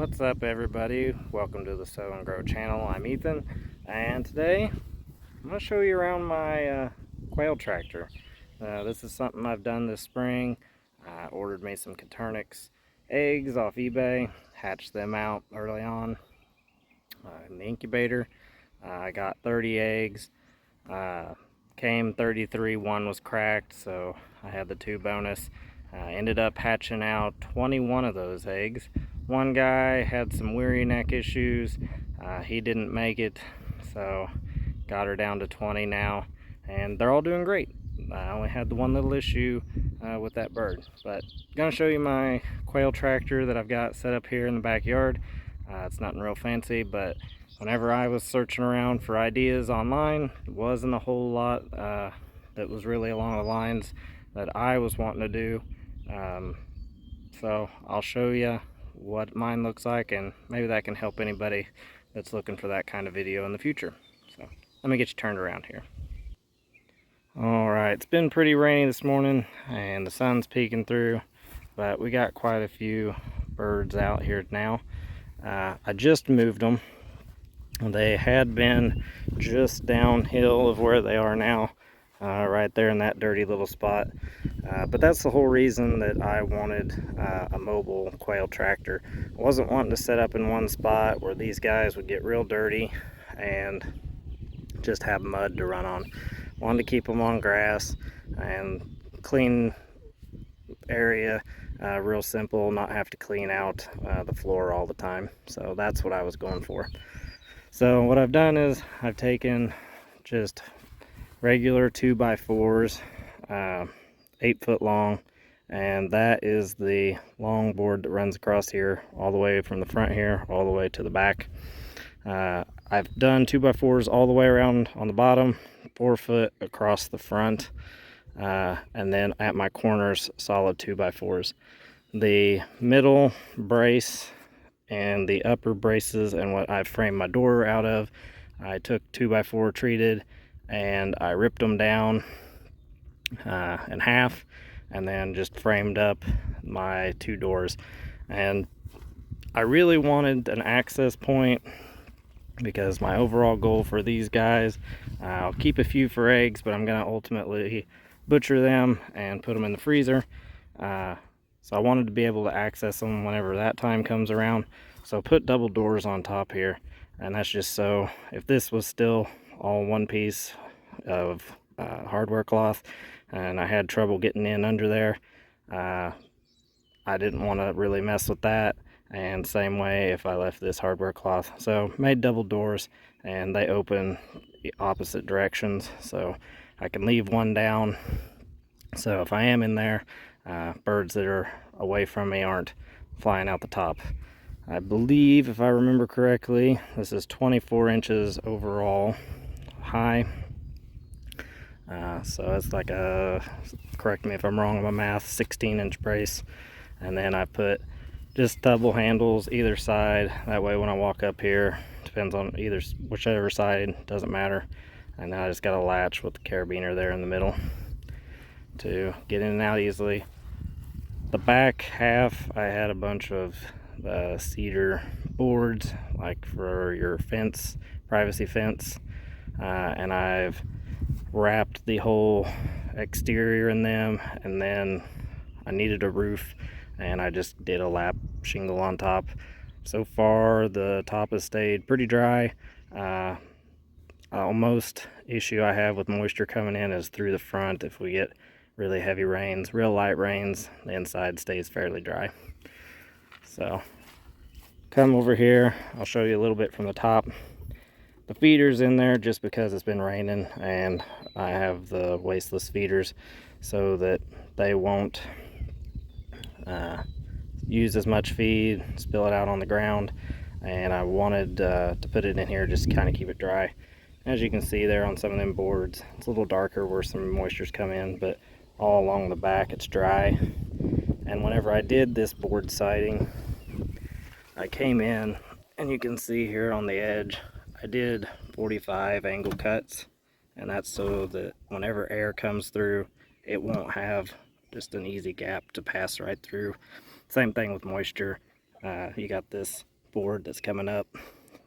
What's up, everybody? Welcome to the Sow and Grow channel. I'm Ethan, and today I'm going to show you around my quail tractor. This is something I've done this spring. I ordered me some Coturnix eggs off eBay, hatched them out early on in the incubator. I got 30 eggs, came 33, one was cracked, so I had the 2 bonus. Ended up hatching out 21 of those eggs. One guy had some weary neck issues. He didn't make it, so got her down to 20 now, and they're all doing great. I only had the one little issue with that bird. But I'm gonna show you my quail tractor that I've got set up here in the backyard. It's nothing real fancy, but whenever I was searching around for ideas online, it wasn't a whole lot that was really along the lines that I was wanting to do. So I'll show you what mine looks like, and maybe that can help anybody that's looking for that kind of video in the future. So let me get you turned around here. Alright, it's been pretty rainy this morning and the sun's peeking through, but we got quite a few birds out here now. I just moved them. They had been just downhill of where they are now, right there in that dirty little spot. But that's the whole reason that I wanted a mobile quail tractor. I wasn't wanting to set up in one spot where these guys would get real dirty and just have mud to run on. Wanted to keep them on grass and clean area, real simple, not have to clean out the floor all the time. So that's what I was going for. So what I've done is I've taken just regular 2x4s, 8-foot long, and that is the long board that runs across here all the way from the front here all the way to the back. I've done 2x4s all the way around on the bottom, 4 foot across the front, and then at my corners solid 2x4s. The middle brace and the upper braces and what I've framed my door out of, I took 2x4 treated and I ripped them down in half and then just framed up my 2 doors. And I really wanted an access point because my overall goal for these guys, I'll keep a few for eggs, but I'm gonna ultimately butcher them and put them in the freezer. So I wanted to be able to access them whenever that time comes around. So put double doors on top here, and that's just so if this was still all one piece of hardware cloth and I had trouble getting in under there, I didn't want to really mess with that. And same way if I left this hardware cloth. So made double doors, and they open the opposite directions, so I can leave one down. So if I am in there, birds that are away from me aren't flying out the top. I believe, if I remember correctly, this is 24 inches overall high. So it's like a, correct me if I'm wrong on my math, 16-inch brace. And then I put just double handles either side. That way when I walk up here, depends on whichever side, doesn't matter. And then I just got a latch with the carabiner there in the middle to get in and out easily. The back half, I had a bunch of cedar boards, like for your fence, privacy fence, and I've wrapped the whole exterior in them, and then I needed a roof, and I just did a lap shingle on top. So far the top has stayed pretty dry. Almost issue I have with moisture coming in is through the front. If we get really heavy rains, real light rains, the inside stays fairly dry. So come over here, I'll show you a little bit from the top. The feeder's in there just because it's been raining, and I have the wasteless feeders so that they won't use as much feed, spill it out on the ground. And I wanted to put it in here just to kind of keep it dry. As you can see there on some of them boards, it's a little darker where some moisture's come in, but all along the back it's dry. And whenever I did this board siding, I came in, and you can see here on the edge I did 45 angle cuts, and that's so that whenever air comes through, it won't have just an easy gap to pass right through. Same thing with moisture. You got this board that's coming up,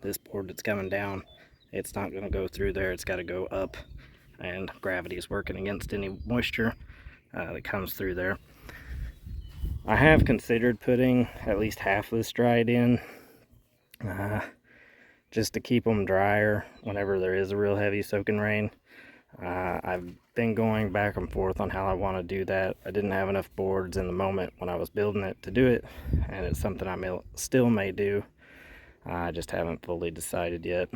this board that's coming down, it's not going to go through there. It's got to go up, and gravity is working against any moisture that comes through there. I have considered putting at least half of this dried in just to keep them drier whenever there is a real heavy soaking rain. I've been going back and forth on how I want to do that. I didn't have enough boards in the moment when I was building it to do it, and it's something I still may do. I just haven't fully decided yet.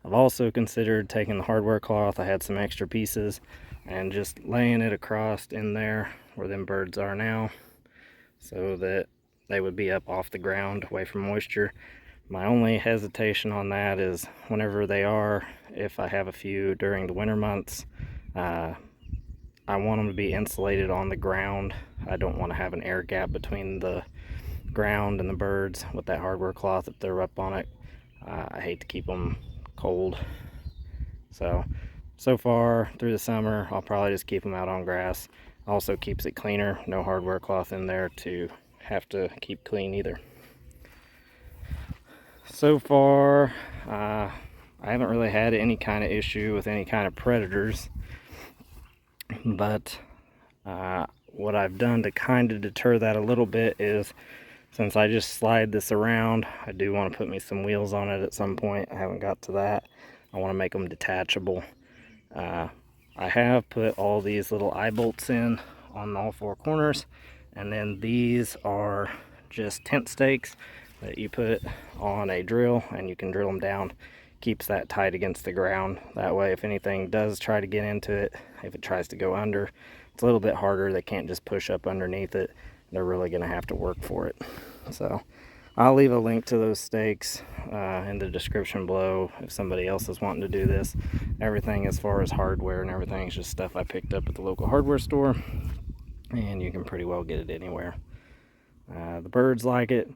I've also considered taking the hardware cloth, I had some extra pieces, and just laying it across in there where them birds are now, so that they would be up off the ground away from moisture. My only hesitation on that is whenever they are, if I have a few during the winter months, I want them to be insulated on the ground. I don't want to have an air gap between the ground and the birds with that hardware cloth if they're up on it. I hate to keep them cold. So far through the summer, I'll probably just keep them out on grass. Also keeps it cleaner, no hardware cloth in there to have to keep clean either. So far, I haven't really had any kind of issue with any kind of predators, but what I've done to kind of deter that a little bit is, since I just slide this around, I do want to put me some wheels on it at some point. I haven't got to that. I want to make them detachable. I have put all these little eye bolts in on all four corners, and then these are just tent stakes that you put on a drill, and you can drill them down. Keeps that tight against the ground. That way if anything does try to get into it, if it tries to go under, it's a little bit harder. They can't just push up underneath it. They're really going to have to work for it. So I'll leave a link to those stakes in the description below if somebody else is wanting to do this. Everything as far as hardware and everything is just stuff I picked up at the local hardware store, and you can pretty well get it anywhere. The birds like it.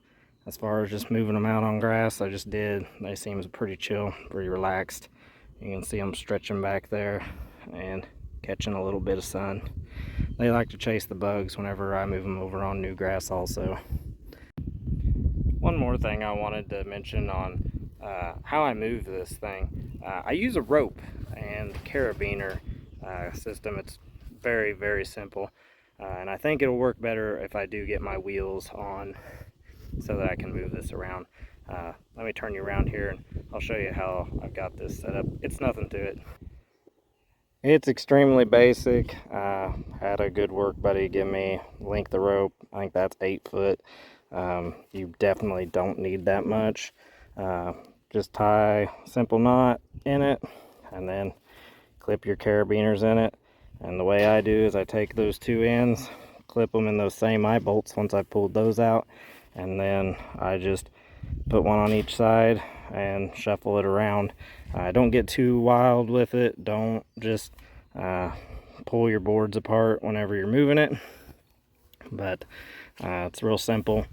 As far as just moving them out on grass, I just did. They seem pretty chill, pretty relaxed. You can see them stretching back there and catching a little bit of sun. They like to chase the bugs whenever I move them over on new grass also. One more thing I wanted to mention on how I move this thing. I use a rope and carabiner system. It's very, very simple. And I think it'll work better if I do get my wheels on so that I can move this around. Let me turn you around here and I'll show you how I've got this set up. It's nothing to it. It's extremely basic. Had a good work buddy give me length of rope. I think that's 8 foot. You definitely don't need that much. Just tie a simple knot in it and then clip your carabiners in it. And the way I do is I take those two ends, clip them in those same eye bolts once I pulled those out, and then I just put one on each side and shuffle it around. Don't get too wild with it. Don't just pull your boards apart whenever you're moving it, but it's real simple.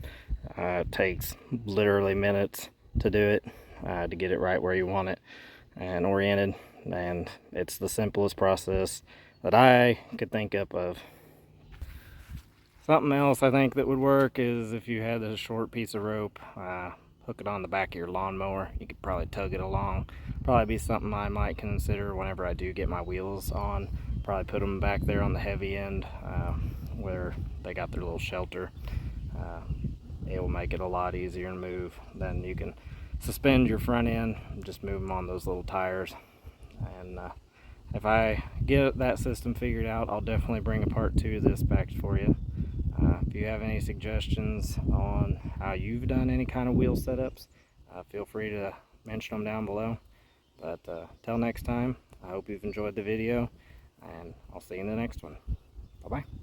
It takes literally minutes to do it, to get it right where you want it and oriented, and it's the simplest process that I could think up of. Something else I think that would work is if you had a short piece of rope, hook it on the back of your lawnmower. You could probably tug it along. Probably be something I might consider whenever I do get my wheels on. Probably put them back there on the heavy end where they got their little shelter. It will make it a lot easier to move. Then you can suspend your front end and just move them on those little tires. And if I get that system figured out, I'll definitely bring a part 2 of this back for you. If you have any suggestions on how you've done any kind of wheel setups, feel free to mention them down below. But till next time, I hope you've enjoyed the video, and I'll see you in the next one. Bye-bye.